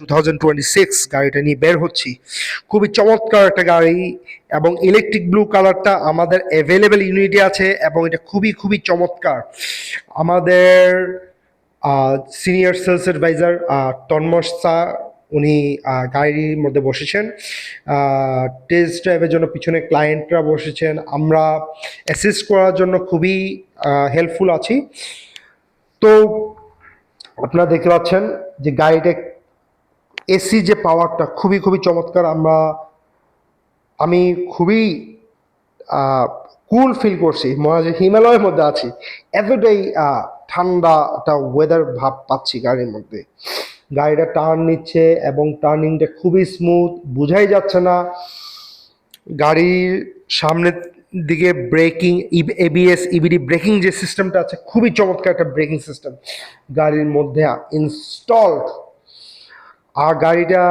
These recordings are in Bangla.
2026 গাড়িটা নিয়ে বের হচ্ছি। খুবই চমৎকার একটা গাড়ি এবং ইলেকট্রিক ব্লু কালারটা আমাদের অ্যাভেলেবেল ইউনিটে আছে এবং এটা খুবই খুবই চমৎকার। আমাদের senior sales advisor Tanmay sir উনি গাড়ির মধ্যে বসেছেন, টেস্ট ড্রাইভের জন্য পিছনে ক্লায়েন্টরা বসেছেন। আমরা অ্যাসিস্ট করার জন্য খুবই হেল্পফুল আছি। তো আপনারা দেখতে পাচ্ছেন যে গাড়িটা এসি যে পাওয়ারটা খুবই খুবই চমৎকার। আমি খুবই কুল ফিল করছি, মনে হয় যে হিমালয়ের মধ্যে আছি, এতটাই ঠান্ডা একটা ওয়েদার ভাব পাচ্ছি গাড়ির মধ্যে। গাড়িটা টার্ন নিচ্ছে এবং টার্নিংটা খুবই স্মুথ, বোঝাই যাচ্ছে না। গাড়ির সামনের দিকে ব্রেকিং, এবিএস ইবিডি ব্রেকিং যে সিস্টেমটা আছে, খুবই চমৎকার একটা ব্রেকিং সিস্টেম গাড়ির মধ্যে ইনস্টলড। আর গাড়িটা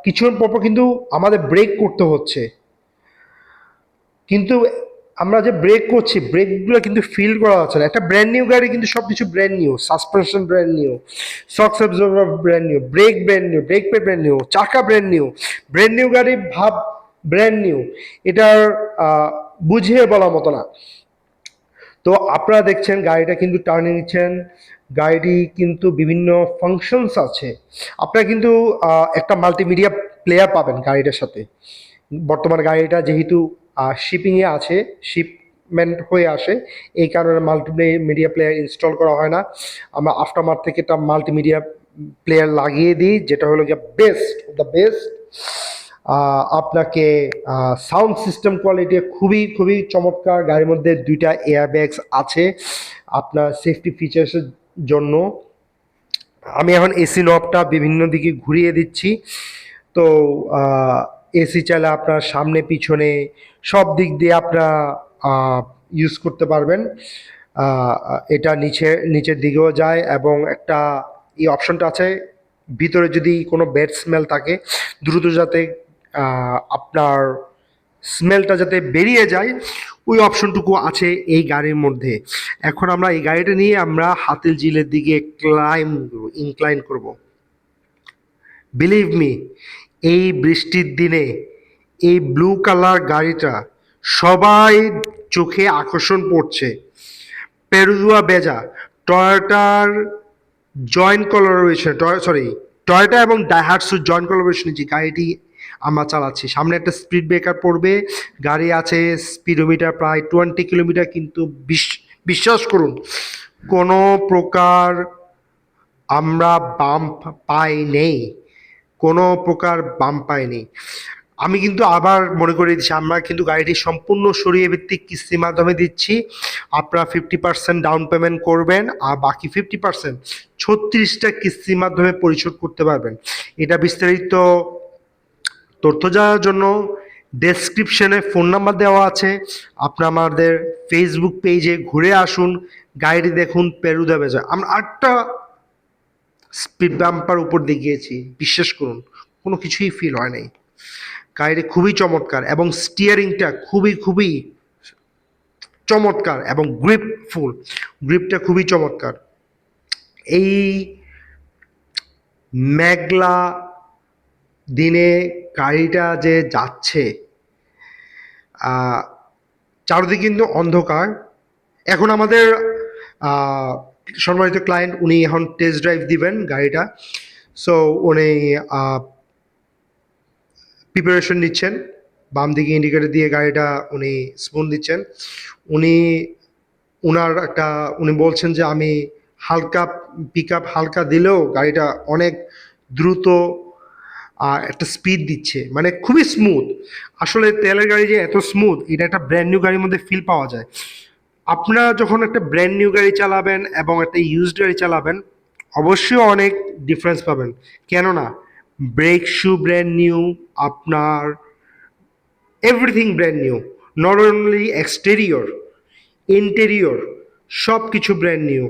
কিছুক্ষণ পর কিন্তু আমাদের ব্রেক করতে হচ্ছে, কিন্তু আমরা যে ব্রেক করছি ব্রেকগুলো কিন্তু ফিল করা যাচ্ছে না। একটা ব্র্যান্ড নিউ গাড়ি কিন্তু সব কিছু brand new, suspension brand new, shock absorber brand new, brake brand new, brake pad brand new, চাকা ব্র্যান্ড নিউ। ব্র্যান্ড নিউ গাড়ি ভাব ব্র্যান্ড নিউ, এটার বুঝিয়ে বলার মতো না। তো আপনারা দেখছেন গাড়িটা কিন্তু টার্নিং নিচ্ছেন, গাড়িটি কিন্তু বিভিন্ন ফাংশনস আছে। আপনারা কিন্তু একটা মাল্টিমিডিয়া প্লেয়ার পাবেন গাড়িটার সাথে। বর্তমানে গাড়িটা যেহেতু শিপিংয়ে আছে, শিপমেন্ট হয়ে আসে, এই কারণে মাল্টিমিডিয়া প্লেয়ার ইনস্টল করা হয় না। আমরা আফটারমার্কেট থেকে একটা মাল্টিমিডিয়া প্লেয়ার লাগিয়ে দিই, যেটা হলো গিয়ে বেস্ট দ্য বেস্ট। আপনাকে সাউন্ড সিস্টেম কোয়ালিটি খুবই খুবই চমৎকার। গাড়ির মধ্যে 2টা এয়ারব্যাগস আছে আপনার সেফটি ফিচার্সের জন্য। আমি এখন এসি নবটা বিভিন্ন দিকে ঘুরিয়ে দিচ্ছি। তো এসি চাইলে আপনার সামনে পিছনে সব দিক দিয়ে আপনারা ইউজ করতে পারবেন। এটা নিচের দিকেও যায় এবং একটা এই অপশনটা আছে, ভিতরে যদি কোনো ব্যাড স্মেল থাকে দ্রুত যাতে আপনার স্মেলটা যাতে বেরিয়ে যায়, ওই অপশনটুকু আছে এই গাড়ির মধ্যে। এখন আমরা এই গাড়িটা নিয়ে আমরা হাতিল ঝিলের দিকে ইনক্লাইন করব। বিলিভ মি, এই বৃষ্টির দিনে এই ব্লু কালার গাড়িটা সবাই চোখে আকর্ষণ পড়ছে। পেরুদুয়া বেজা, টয়োটার জয়েন্ট কোলাবোরেশন, টয়োটা এবং ডাইহাটসুর জয়েন্ট কোলাবোরেশনে যে গাড়িটি আমরা চালাচ্ছি, সামনে একটা স্পিড ব্রেকার পড়বে, গাড়ি আছে স্পিডোমিটার প্রায় 20 কিলোমিটার, কিন্তু বিশ্বাস করুন কোনো প্রকার আমরা বাম্প পাই নেই, কোনো প্রকার বাম্প পাইনি। আমি কিন্তু আবার মনে করে দিচ্ছি, আমরা কিন্তু গাড়িটি সম্পূর্ণ সরিয়ে ভিত্তিক কিস্তির মাধ্যমে দিচ্ছি। আপনারা 50% ডাউন পেমেন্ট করবেন আর বাকি 50% 36টা কিস্তির মাধ্যমে পরিশোধ করতে পারবেন। এটা বিস্তারিত তথ্য জানার জন্য ডেসক্রিপশনে ফোন নাম্বার দেওয়া আছে। আপনারা আমাদের ফেসবুক পেজে ঘুরে আসুন, গাড়িটি দেখুন, পেরুদা বেজা। আমরা 8টা স্পিড বাম্পার উপর দিয়ে গিয়েছি, বিশ্বাস করুন কোনো কিছুই ফিল হয় নাই। গাড়িটি খুবই চমৎকার এবং স্টিয়ারিংটা খুবই খুবই চমৎকার এবং গ্রিপটা খুবই চমৎকার। এই মেঘলা দিনে গাড়িটা যে যাচ্ছে, চারদিকে কিন্তু অন্ধকার। এখন আমাদের সম্মানিত ক্লায়েন্ট উনি এখন টেস্ট ড্রাইভ দিবেন গাড়িটা। সো উনি প্রিপারেশন নিচ্ছেন, বাম দিকে ইন্ডিকেটর দিয়ে গাড়িটা উনি স্পুন দিচ্ছেন। উনি বলছেন যে আমি হালকা পিক আপ হালকা দিলেও গাড়িটা অনেক দ্রুত একটা স্পিড দিচ্ছে, মানে খুবই স্মুথ। আসলে তেলের গাড়ি যে এত স্মুথ, এটা একটা ব্র্যান্ড নিউ গাড়ির মধ্যে ফিল পাওয়া যায়। আপনারা যখন একটা ব্র্যান্ড নিউ গাড়ি চালাবেন এবং একটা ইউজড গাড়ি চালাবেন, অবশ্যই অনেক ডিফারেন্স পাবেন। কেননা ব্রেক শু ব্র্যান্ড নিউ, আপনার everything brand new, not only exterior, interior সব কিছু ব্র্যান্ড নিউ।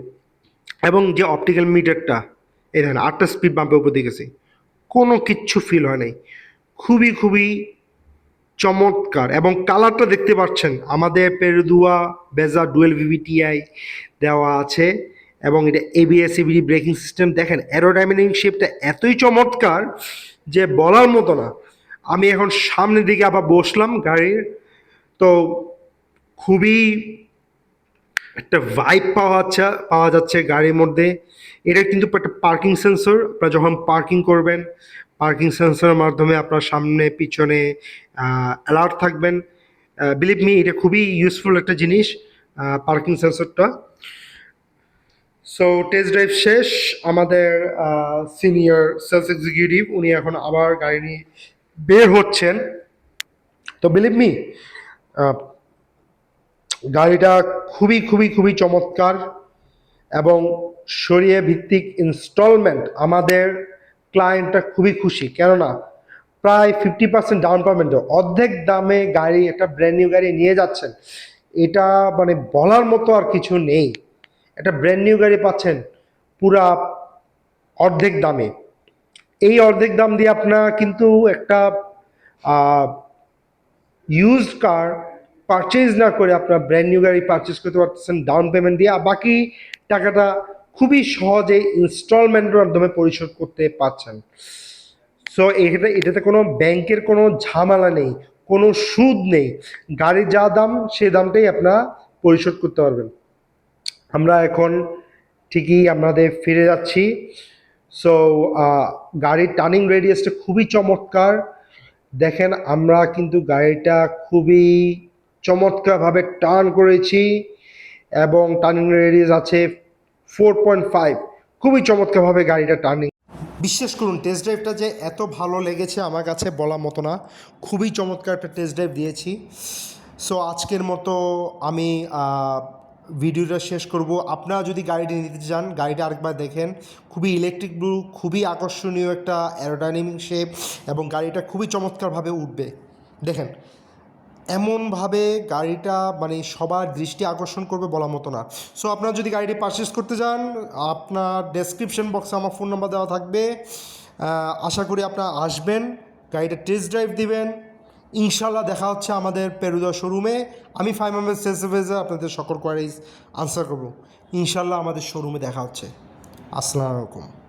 এবং যে অপটিক্যাল মিটারটা, এই দেখেন 8টা স্পিড বাম্পের উপর দিয়ে গেছি, কোনো কিচ্ছু ফিল হয় নাই। খুবই খুবই চমৎকার এবং কালারটা দেখতে পাচ্ছেন, আমাদের পেরুদুয়া বেজা ডুয়েল ভিভিটিআই দেওয়া আছে এবং এটা এবিএস সিবিডি ব্রেকিং সিস্টেম দেখেন অ্যারোডাইনামিক শেপটা এতই চমৎকার যে বলার মতো না। আমি এখন সামনের দিকে আবার বসলাম গাড়ির, তো খুবই একটা ভাইব পাওয়া যাচ্ছে গাড়ির মধ্যে। এটা কিন্তু একটা পার্কিং সেন্সর, আপনারা যখন পার্কিং করবেন পার্কিং সেন্সরের মাধ্যমে আপনার সামনে পিছনে অ্যালার্ট থাকবেন। বিলিভ মি, এটা খুবই ইউজফুল একটা জিনিস পার্কিং সেন্সরটা। সো টেস্ট ড্রাইভ শেষ, আমাদের সিনিয়র সেলস এক্সিকিউটিভ উনি এখন আবার গাড়ি নিয়ে বের হচ্ছেন। তো বিলিভ মি, গাড়িটা খুবই খুবই খুবই চমৎকার এবং সরিয়ে ভিত্তিক ইনস্টলমেন্ট আমাদের ক্লায়েন্টটা খুবই খুশি, কেননা প্রায় 50% ডাউন পেমেন্টে অর্ধেক দামে গাড়ি, একটা ব্র্যান্ড নিউ গাড়ি নিয়ে যাচ্ছেন। এটা মানে বলার মতো আর কিছু নেই। একটা ব্র্যান্ড নিউ গাড়ি পাচ্ছেন পুরা অর্ধেক দামে। এই অর্ধেক দাম দিয়ে আপনারা কিন্তু একটা ইউজড কার পারচেজ না করে আপনার ব্র্যান্ড নিউ গাড়ি পারচেজ করতে পারতেছেন ডাউন পেমেন্ট দিয়ে, আর বাকি টাকাটা খুবই সহজে ইনস্টলমেন্টের মাধ্যমে পরিশোধ করতে পারছেন। সো এটাতে কোনো ব্যাংকের কোনো ঝামেলা নেই, কোনো সুদ নেই। গাড়ির যা দাম সে দামটাই আপনারা পরিশোধ করতে পারবেন। আমরা এখন ঠিকই আমাদের ফিরে যাচ্ছি। সো গাড়ির টার্নিং রেডিয়াসটা খুবই চমৎকার। দেখেন আমরা কিন্তু গাড়িটা খুবই চমৎকারভাবে টার্ন করেছি এবং টার্নিং রেডিয়াস আছে 4.5। খুবই চমৎকারভাবে গাড়িটা টার্নিং। বিশ্বাস করুন টেস্ট ড্রাইভটা যে এত ভালো লেগেছে আমার কাছে বলার মতো না। খুবই চমৎকার একটা টেস্ট ড্রাইভ দিয়েছি। সো আজকের মতো আমি ভিডিওটা শেষ করব। আপনারা যদি গাড়িটি নিতে চান গাড়িটা আরেকবার দেখেন, খুবই ইলেকট্রিক ব্লু, খুবই আকর্ষণীয় একটা অ্যারোডাইনামিক শেপ এবং গাড়িটা খুবই চমৎকারভাবে উঠবে। দেখেন এমনভাবে গাড়িটা মানে সবার দৃষ্টি আকর্ষণ করবে বলার মতো না। সো আপনারা যদি গাড়িটি পারচেস করতে চান আপনার ডেসক্রিপশন বক্সে আমার ফোন নাম্বার দেওয়া থাকবে। আশা করি আপনারা আসবেন, গাড়িটা টেস্ট ড্রাইভ দিবেন। ইনশাল্লাহ দেখা হচ্ছে আমাদের পেরুদা শোরুমে। আমি 5 মেম্বার সেলস অ্যাডভাইজার, আপনাদের সকল কোয়ারিজ আনসার করব। ইনশাল্লাহ আমাদের শোরুমে দেখা হচ্ছে। আসসালামু আলাইকুম।